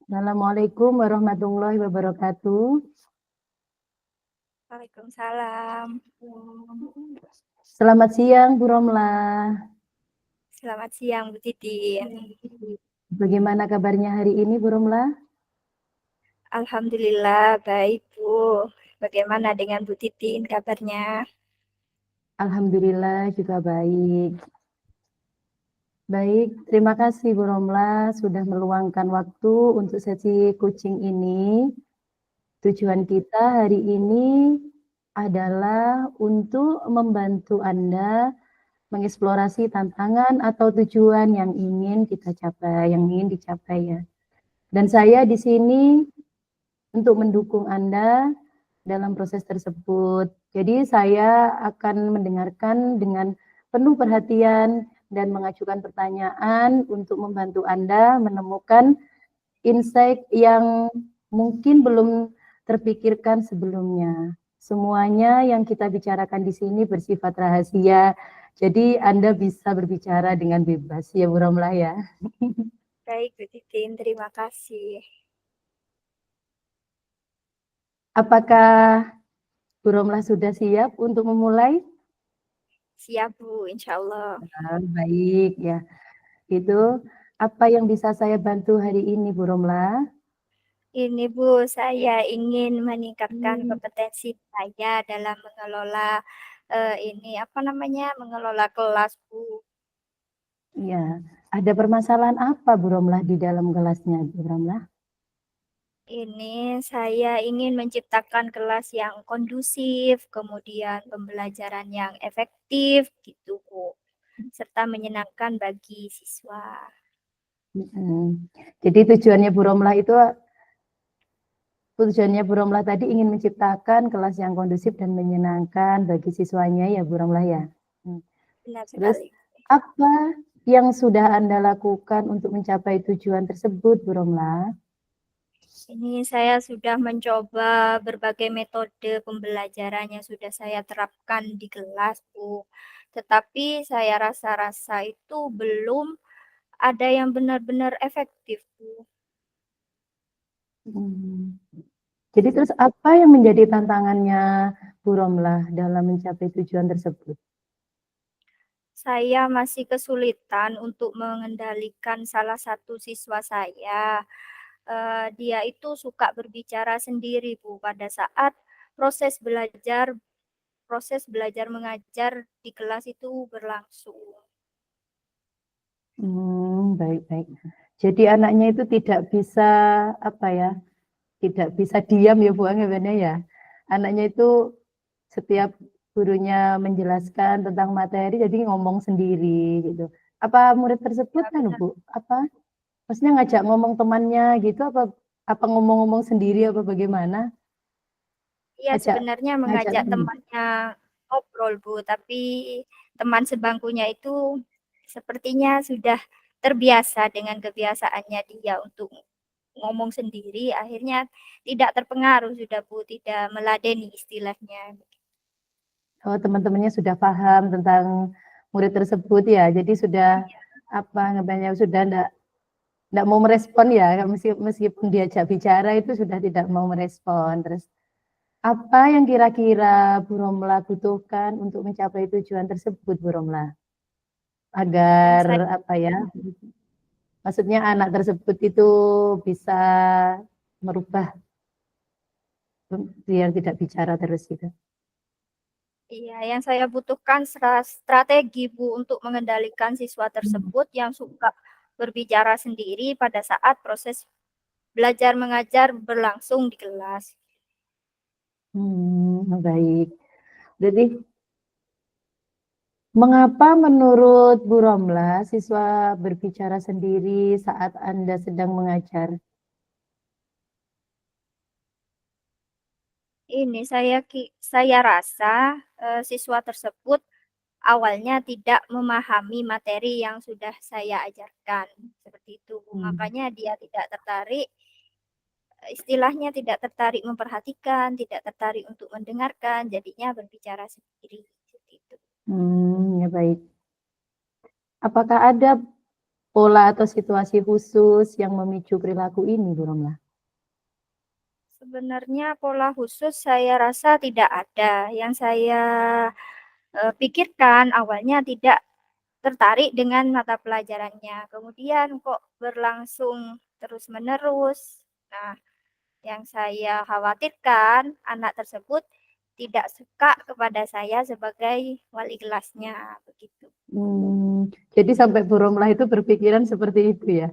Assalamualaikum warahmatullahi wabarakatuh. Waalaikumsalam. Selamat siang, Bu Romla. Selamat siang, Bu Titin. Bagaimana kabarnya hari ini, Bu Romla? Alhamdulillah baik, Bu. Bagaimana dengan Bu Titin kabarnya? Alhamdulillah juga baik. Baik, terima kasih Bu Romla sudah meluangkan waktu untuk sesi coaching ini. Tujuan kita hari ini adalah untuk membantu Anda mengeksplorasi tantangan atau tujuan yang ingin kita capai, yang ingin dicapai ya. Dan saya di sini untuk mendukung Anda dalam proses tersebut. Jadi saya akan mendengarkan dengan penuh perhatian dan mengajukan pertanyaan untuk membantu Anda menemukan insight yang mungkin belum terpikirkan sebelumnya. Semuanya yang kita bicarakan di sini bersifat rahasia, jadi Anda bisa berbicara dengan bebas ya Bu Romlah ya. Baik, Bu Titin. Terima kasih. Apakah Bu Romlah sudah siap untuk memulai? Siap, Bu. Insya Allah. Baik ya. Itu apa yang bisa saya bantu hari ini, Bu Romla? Ini, Bu, saya ingin meningkatkan kompetensi saya dalam mengelola mengelola kelas, Bu. Ya, ada permasalahan apa, Bu Romla, di dalam kelasnya, Bu Romla? Ini saya ingin menciptakan kelas yang kondusif, kemudian pembelajaran yang efektif, gitu, Bu, serta menyenangkan bagi siswa. Jadi tujuannya Bu Romla tadi ingin menciptakan kelas yang kondusif dan menyenangkan bagi siswanya ya, Bu Romla ya. Benar Terus sekali. apa yang sudah Anda lakukan untuk mencapai tujuan tersebut, Bu Romla? Ini saya sudah mencoba berbagai metode pembelajaran yang sudah saya terapkan di kelas, Bu. Tetapi saya rasa-rasa itu belum ada yang benar-benar efektif, Bu. Jadi terus apa yang menjadi tantangannya Bu Romlah dalam mencapai tujuan tersebut? Saya masih kesulitan untuk mengendalikan salah satu siswa saya. Dia itu suka berbicara sendiri, Bu, pada saat proses belajar proses belajar mengajar di kelas itu berlangsung. Baik-baik. Jadi anaknya itu tidak bisa apa ya, tidak bisa diam ya Bu anggapannya ya. Anaknya itu setiap gurunya menjelaskan tentang materi jadi ngomong sendiri gitu. Apa murid tersebut Ya, kan benar. Bu? Apa maksudnya ngajak ngomong temannya gitu apa ngomong-ngomong sendiri apa bagaimana? Iya, Ngajak sebenarnya ngajak mengajak teman. temannya ngobrol, Bu, tapi teman sebangkunya itu sepertinya sudah terbiasa dengan kebiasaannya dia untuk ngomong sendiri, akhirnya tidak terpengaruh sudah, Bu, tidak meladeni istilahnya. Oh, teman-temannya sudah paham tentang murid tersebut ya. Jadi sudah Iya, apa namanya sudah enggak mau merespon ya, meskipun diajak bicara itu sudah tidak mau merespon. Terus apa yang kira-kira Bu Romla butuhkan untuk mencapai tujuan tersebut, Bu Romla? yang Agar saya apa ya? Maksudnya anak tersebut itu bisa merubah biar tidak bicara terus gitu. Iya, yang saya butuhkan strategi, Bu, untuk mengendalikan siswa tersebut yang suka berbicara sendiri pada saat proses belajar mengajar berlangsung di kelas. Baik. Jadi mengapa menurut Bu Romla siswa berbicara sendiri saat Anda sedang mengajar? Ini saya rasa siswa tersebut awalnya tidak memahami materi yang sudah saya ajarkan seperti itu, Bu. Hmm. Makanya dia tidak tertarik, istilahnya tidak tertarik memperhatikan, tidak tertarik untuk mendengarkan, jadinya berbicara sendiri seperti itu. Ya baik. Apakah ada pola atau situasi khusus yang memicu perilaku ini, Bu Romlah? Sebenarnya pola khusus saya rasa tidak ada. Yang saya, pikirkan awalnya tidak tertarik dengan mata pelajarannya, kemudian kok berlangsung terus-menerus. Nah, yang saya khawatirkan anak tersebut tidak suka kepada saya sebagai wali kelasnya, begitu. Jadi sampai Bu Romlah itu berpikiran seperti itu ya?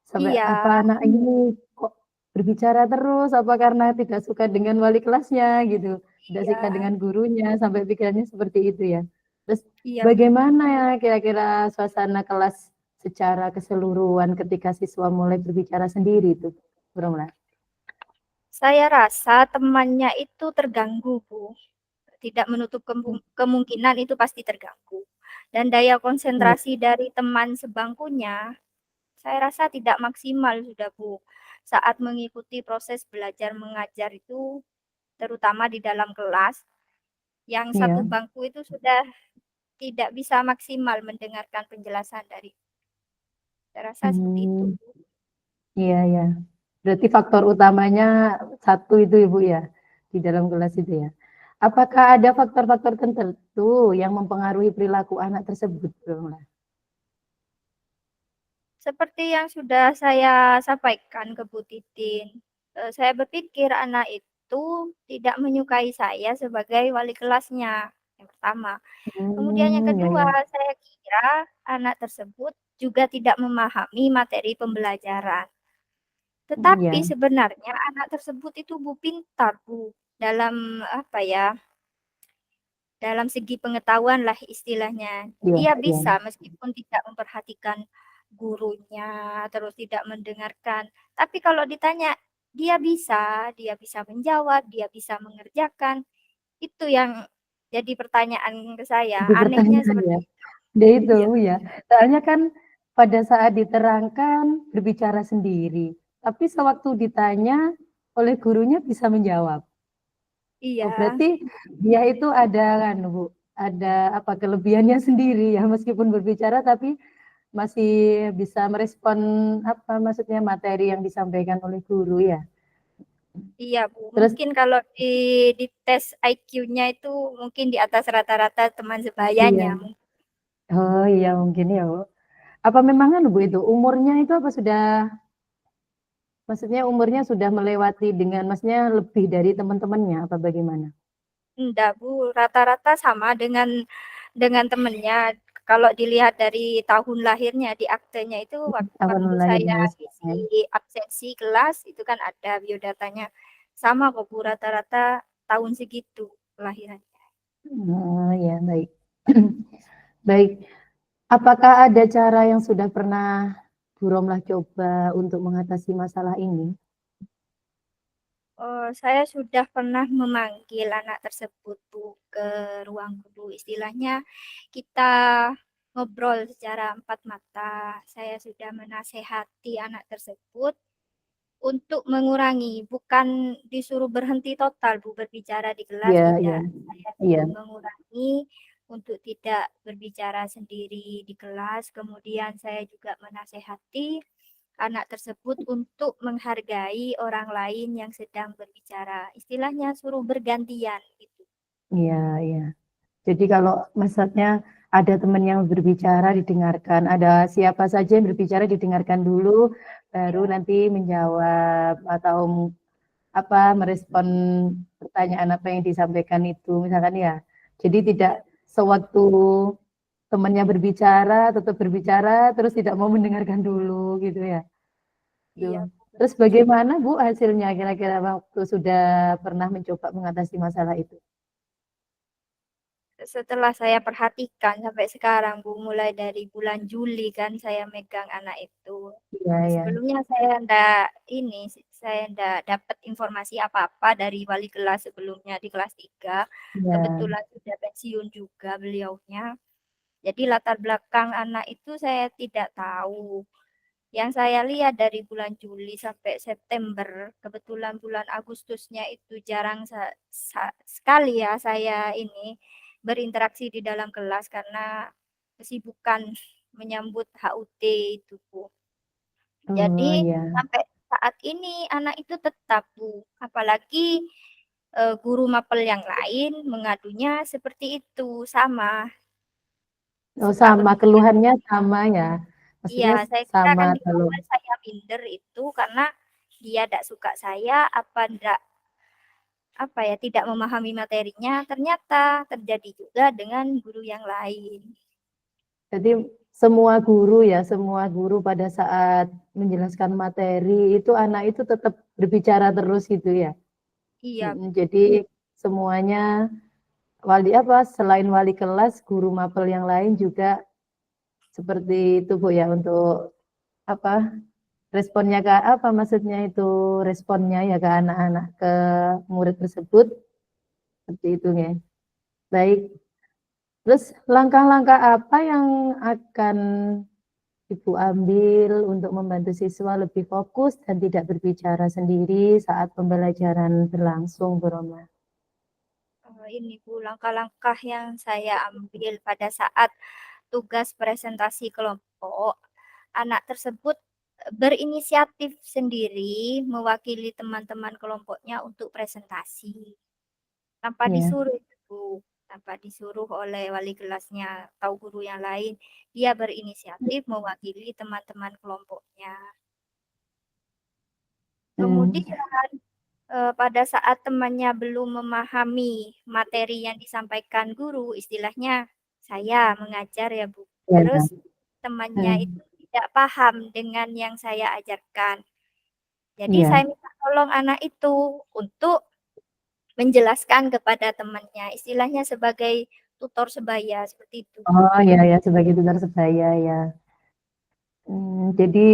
Sampai, apa Iya, anak ini kok berbicara terus, apa karena tidak suka dengan wali kelasnya gitu, tidak suka iya, dengan gurunya, sampai pikirannya seperti itu ya? Terus iya, Bu. bagaimana ya kira-kira suasana kelas secara keseluruhan ketika siswa mulai berbicara sendiri itu, Bu Romlah? Saya rasa temannya itu terganggu, Bu. Tidak menutup kemungkinan itu pasti terganggu. Dan daya Iya, konsentrasi dari teman sebangkunya, saya rasa tidak maksimal sudah, Bu. Saat mengikuti proses belajar mengajar itu, terutama di dalam kelas, yang satu iya, bangku itu sudah tidak bisa maksimal mendengarkan penjelasan dari saya rasa seperti itu, mmm, Bu. iya iya. Berarti faktor utamanya satu itu Ibu ya, di dalam kelas itu ya. Apakah ada faktor-faktor tertentu yang mempengaruhi perilaku anak tersebut, Bro? Seperti yang sudah saya sampaikan ke Bu Titin, saya berpikir anak itu tidak menyukai saya sebagai wali kelasnya, yang pertama. Kemudian yang Ya kedua, ya. saya kira anak tersebut juga tidak memahami materi pembelajaran. Tetapi Iya sebenarnya anak tersebut itu Bu pintar, Bu, dalam apa ya, dalam segi pengetahuan lah istilahnya. iya Dia iya. bisa meskipun tidak memperhatikan gurunya, terus tidak mendengarkan. Tapi kalau ditanya, dia bisa menjawab, dia bisa mengerjakan. Itu yang jadi pertanyaan ke saya, Itu anehnya pertanyaan ya. seperti itu. Ya itu, Iya, ya. Soalnya kan pada saat diterangkan berbicara sendiri, tapi sewaktu ditanya oleh gurunya bisa menjawab. Oh, iya, berarti dia itu ada kan, Bu, ada apa, kelebihannya sendiri ya, meskipun berbicara tapi masih bisa merespon, apa maksudnya, materi yang disampaikan oleh guru ya. iya Bu. Terus Mungkin kalau di tes IQ-nya itu mungkin di atas rata-rata teman iya, sebayanya. oh iya mungkin ya, Bu. Apa memang anu, Bu, itu umurnya itu apa sudah maksudnya umurnya sudah melewati dengan maksudnya lebih dari teman-temannya apa bagaimana? Enggak, Bu, rata-rata sama dengan temennya. Kalau dilihat dari tahun lahirnya di aktenya itu Tahun waktu saya lahirnya misalnya. isi absensi kelas itu kan ada biodatanya. Sama kok, Bu, rata-rata tahun segitu kelahirannya. Oh, ya baik. Baik, apakah ada cara yang sudah pernah Bu Romlah coba untuk mengatasi masalah ini? Saya sudah pernah memanggil anak tersebut, Bu, ke ruang guru. Istilahnya kita ngobrol secara empat mata. Saya sudah menasehati anak tersebut untuk mengurangi, bukan disuruh berhenti total, Bu, berbicara di kelas, Iya iya tidak. Saya iya suruh mengurangi untuk tidak berbicara sendiri di kelas. Kemudian saya juga menasehati anak tersebut untuk menghargai orang lain yang sedang berbicara. Istilahnya suruh bergantian gitu. iya iya. Jadi kalau maksudnya ada teman yang berbicara didengarkan, ada siapa saja yang berbicara didengarkan dulu, baru Ya, nanti menjawab atau apa merespon pertanyaan apa yang disampaikan itu, misalkan ya. Jadi tidak iya, sewaktu temannya berbicara, tetap berbicara, terus tidak mau mendengarkan dulu gitu ya. iya, Tuh. Bu, Terus betul sekali. bagaimana Bu hasilnya kira-kira waktu sudah pernah mencoba mengatasi masalah itu? Setelah saya perhatikan sampai sekarang, Bu, mulai dari bulan Juli kan saya megang anak itu. Iya, ya, Sebelumnya saya ndak dapat informasi apa-apa dari wali kelas sebelumnya di kelas 3. iya, Kebetulan sudah pensiun juga beliaunya. Jadi latar belakang anak itu saya tidak tahu. Yang saya lihat dari bulan Juli sampai September, kebetulan bulan Agustusnya itu jarang sekali ya saya ini berinteraksi di dalam kelas karena kesibukan menyambut HUT itu, Bu. Oh, Jadi ya. sampai saat ini anak itu tetap, Bu, apalagi, guru mapel yang lain mengadunya seperti itu, sama, Oh, suka sama berbicara. keluhannya sama ya? Iya, Maksudnya saya kira sama kan di kalau awal saya minder itu karena dia ndak suka saya, apa ndak apa ya, tidak memahami materinya, ternyata terjadi juga dengan guru yang lain. jadi semua guru ya, semua guru pada saat menjelaskan materi itu anak itu tetap berbicara terus gitu ya. Iya, Jadi semuanya wali apa selain wali kelas, guru mapel yang lain juga seperti itu Bu ya untuk apa responnya ke apa maksudnya itu responnya ya ke anak-anak ke murid tersebut seperti itu ya. Baik. Terus langkah-langkah apa yang akan Ibu ambil untuk membantu siswa lebih fokus dan tidak berbicara sendiri saat pembelajaran berlangsung, Bu Roma? ini Bu, langkah-langkah yang saya ambil pada saat tugas presentasi kelompok, anak tersebut berinisiatif sendiri mewakili teman-teman kelompoknya untuk presentasi. Tanpa Ya. disuruh itu, tanpa disuruh oleh wali kelasnya atau guru yang lain, dia berinisiatif mewakili teman-teman kelompoknya. Hmm. Kemudian pada saat temannya belum memahami materi yang disampaikan guru, istilahnya saya mengajar ya Bu. Ya, Terus ya. temannya Hmm. itu tidak paham dengan yang saya ajarkan. Jadi Iya. saya minta tolong anak itu untuk menjelaskan kepada temannya, istilahnya sebagai tutor sebaya seperti itu, Bu. Oh ya ya sebagai tutor sebaya ya. Jadi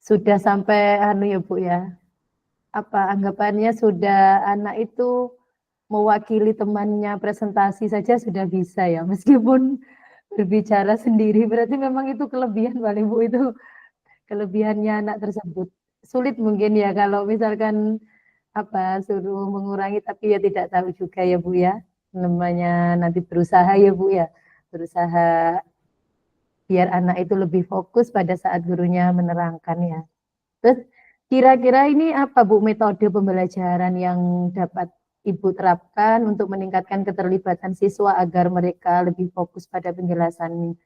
sudah sampai anu ya Bu ya. Apa anggapannya sudah anak itu mewakili temannya presentasi saja sudah bisa ya meskipun berbicara sendiri berarti memang itu kelebihan paling Bu itu kelebihannya anak tersebut. Sulit mungkin ya kalau misalkan apa suruh mengurangi tapi ya tidak tahu juga ya Bu ya. Namanya nanti berusaha ya Bu ya. Berusaha biar anak itu lebih fokus pada saat gurunya menerangkan ya. Terus kira-kira ini apa Bu metode pembelajaran yang dapat Ibu terapkan untuk meningkatkan keterlibatan siswa agar mereka lebih fokus pada penjelasan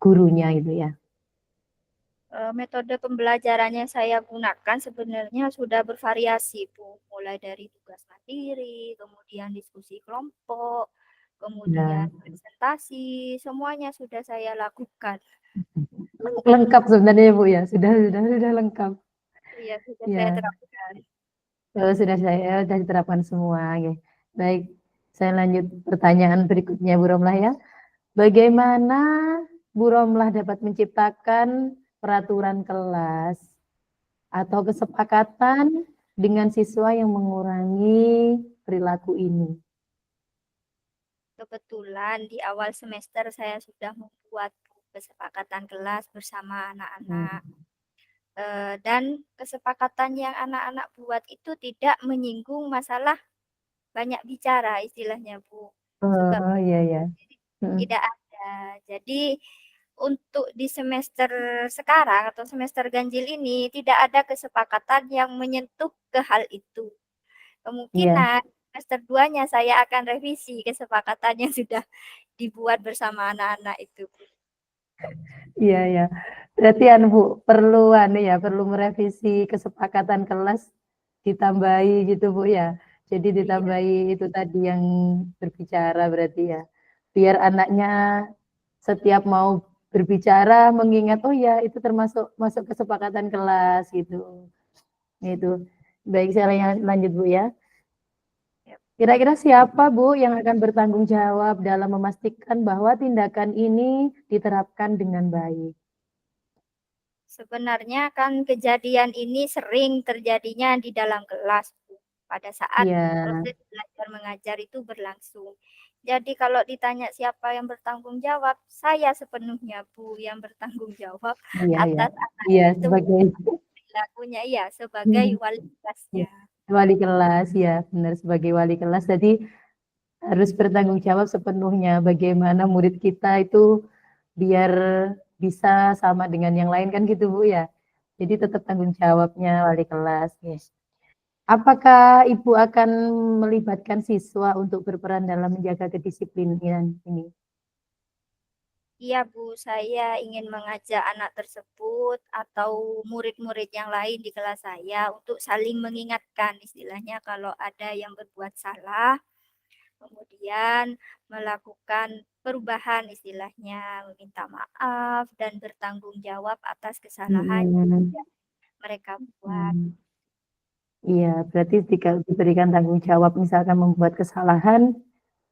gurunya itu ya? Metode pembelajaran yang saya gunakan sebenarnya sudah bervariasi, Bu. Mulai dari tugas mandiri, kemudian diskusi kelompok, kemudian Nah, presentasi, semuanya sudah saya lakukan. lengkap sebenarnya ya Bu ya. Sudah lengkap. Iya, sudah saya Ya, terapkan. sudah diterapkan semua. Oke. Baik, saya lanjut pertanyaan berikutnya Bu Romlah ya. Bagaimana Bu Romlah dapat menciptakan peraturan kelas atau kesepakatan dengan siswa yang mengurangi perilaku ini? Kebetulan di awal semester saya sudah membuat kesepakatan kelas bersama anak-anak. Hmm. Dan kesepakatan yang anak-anak buat itu tidak menyinggung masalah banyak bicara istilahnya, Bu. Suka Oh iya ya. Hmm. tidak ada. Jadi untuk di semester sekarang atau semester ganjil ini tidak ada kesepakatan yang menyentuh ke hal itu. Iya, Kemungkinan semester 2-nya saya akan revisi kesepakatan yang sudah dibuat bersama anak-anak itu. iya ya. Berarti anu Bu, perlu anu ya, perlu merevisi kesepakatan kelas ditambahi gitu Bu ya. Jadi Iya, ditambahi itu tadi yang berbicara berarti ya. Biar anaknya setiap mau berbicara mengingat oh ya itu termasuk masuk kesepakatan kelas gitu. Itu. Baik, saya lanjut Bu ya. ya. Kira-kira siapa Bu yang akan bertanggung jawab dalam memastikan bahwa tindakan ini diterapkan dengan baik? Sebenarnya kan kejadian ini sering terjadinya di dalam kelas, Bu, pada saat Iya, proses belajar mengajar itu berlangsung. Jadi kalau ditanya siapa yang bertanggung jawab, saya sepenuhnya, Bu, yang bertanggung jawab iya, iya. atas anak Iya, ini sebagai perilakunya, iya, sebagai wali ya, kelasnya. wali kelas ya, benar sebagai wali kelas. Jadi harus bertanggung jawab sepenuhnya bagaimana murid kita itu biar bisa sama dengan yang lain kan gitu Bu ya. Jadi tetap tanggung jawabnya wali kelas. Yes. Apakah Ibu akan melibatkan siswa untuk berperan dalam menjaga kedisiplinan ini? Iya Bu, saya ingin mengajak anak tersebut atau murid-murid yang lain di kelas saya untuk saling mengingatkan istilahnya kalau ada yang berbuat salah, kemudian melakukan perubahan istilahnya, meminta maaf dan bertanggung jawab atas kesalahan Hmm. yang mereka buat. Hmm. Iya, berarti diberikan tanggung jawab misalkan membuat kesalahan,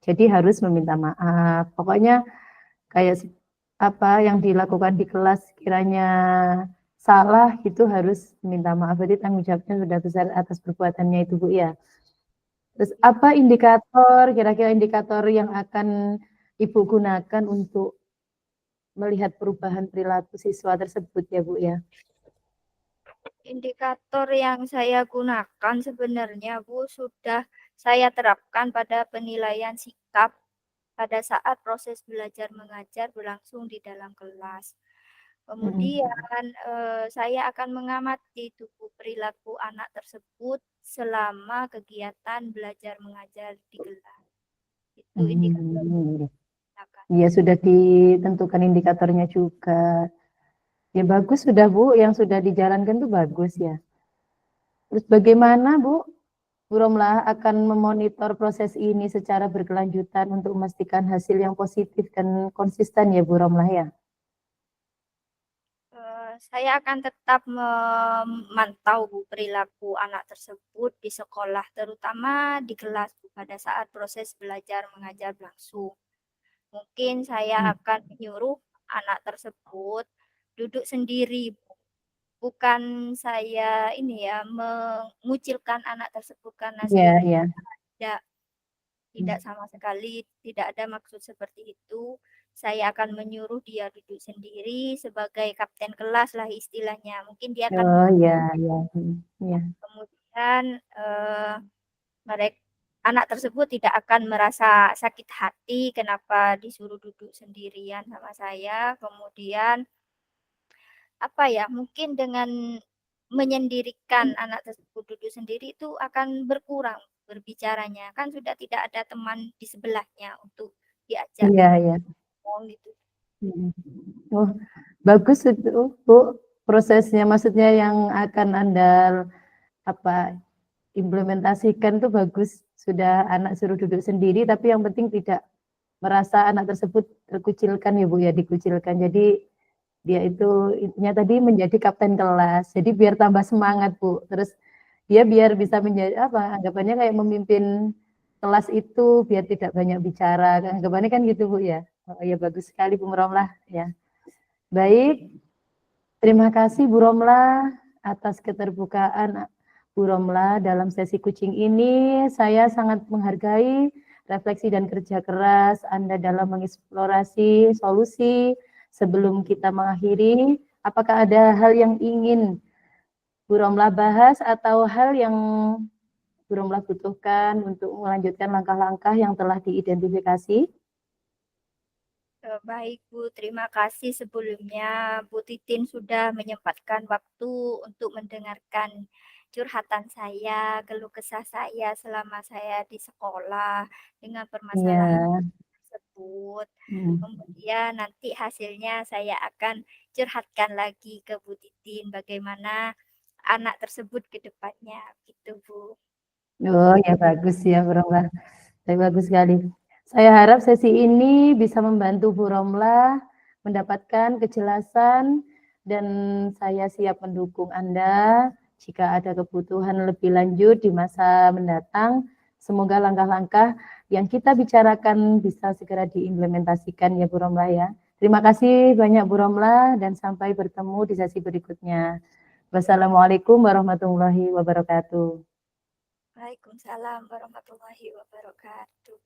jadi harus meminta maaf. Pokoknya kayak apa yang dilakukan di kelas kiranya salah itu harus minta maaf. Berarti tanggung jawabnya sudah besar atas perbuatannya itu Bu ya. Terus Iya. apa indikator, kira-kira indikator yang akan Ibu gunakan untuk melihat perubahan perilaku siswa tersebut ya Bu ya? Indikator yang saya gunakan sebenarnya Bu sudah saya terapkan pada penilaian sikap pada saat proses belajar mengajar berlangsung di dalam kelas. Mhm. Kemudian saya akan mengamati tubuh perilaku anak tersebut selama kegiatan belajar mengajar di kelas. Itu indikator yang Hmm. saya gunakan. Iya sudah ditentukan indikatornya juga. Ya bagus sudah Bu, yang sudah dijalankan tuh bagus ya. Terus bagaimana Bu Romlah akan memonitor proses ini secara berkelanjutan untuk memastikan hasil yang positif dan konsisten ya Bu Romlah ya? Saya akan tetap memantau Bu, perilaku anak tersebut di sekolah, terutama di kelas Bu, pada saat proses belajar mengajar berlangsung. Mungkin saya Hmm. akan menyuruh anak tersebut duduk sendiri, Bu. Bukan saya ini ya mengucilkan anak tersebut karena Iya, sebelumnya iya. tidak tidak sama sekali, tidak ada maksud seperti itu. Saya akan menyuruh dia duduk sendiri sebagai kapten kelas lah istilahnya. Mungkin dia akan Oh iya, iya. Iya. kemudian mereka anak tersebut tidak akan merasa sakit hati kenapa disuruh duduk sendirian sama saya. Kemudian apa ya, mungkin dengan menyendirikan anak tersebut duduk sendiri itu akan berkurang berbicaranya. Kan sudah tidak ada teman di sebelahnya untuk diajak Iya, iya. ngomong gitu. Mhm. Oh, bagus itu Bu prosesnya, maksudnya yang akan Anda apa implementasikan tuh bagus. Sudah anak suruh duduk sendiri, tapi yang penting tidak merasa anak tersebut terkucilkan ya Bu ya, dikucilkan. Jadi dia itu intinya tadi menjadi kapten kelas. Jadi biar tambah semangat Bu. Terus dia biar bisa menjadi apa? Anggapannya kayak memimpin kelas itu biar tidak banyak bicara. Anggapannya kan gitu Bu ya. Oh, ya bagus sekali Bu Romlah ya. Baik, terima kasih Bu Romlah atas keterbukaan Bu Romlah dalam sesi coaching ini. Saya sangat menghargai refleksi dan kerja keras Anda dalam mengeksplorasi solusi. Sebelum kita mengakhiri, apakah ada hal yang ingin Bu Romlah bahas atau hal yang Bu Romlah butuhkan untuk melanjutkan langkah-langkah yang telah diidentifikasi? Baik Bu, terima kasih sebelumnya Bu Titin sudah menyempatkan waktu untuk mendengarkan curhatan saya, keluh kesah saya selama saya di sekolah dengan permasalahan Ya. tersebut. Hmm. Kemudian nanti hasilnya saya akan curhatkan lagi ke Bu Titin bagaimana anak tersebut ke depannya gitu Bu. Oh ya bagus ya Bu Romlah. Bagus sekali. Saya harap sesi ini bisa membantu Bu Romlah mendapatkan kejelasan dan saya siap mendukung Anda jika ada kebutuhan lebih lanjut di masa mendatang. Semoga langkah-langkah yang kita bicarakan bisa segera diimplementasikan ya Bu Romlah ya. Terima kasih banyak Bu Romlah dan sampai bertemu di sesi berikutnya. Wassalamualaikum warahmatullahi wabarakatuh. Waalaikumsalam warahmatullahi wabarakatuh.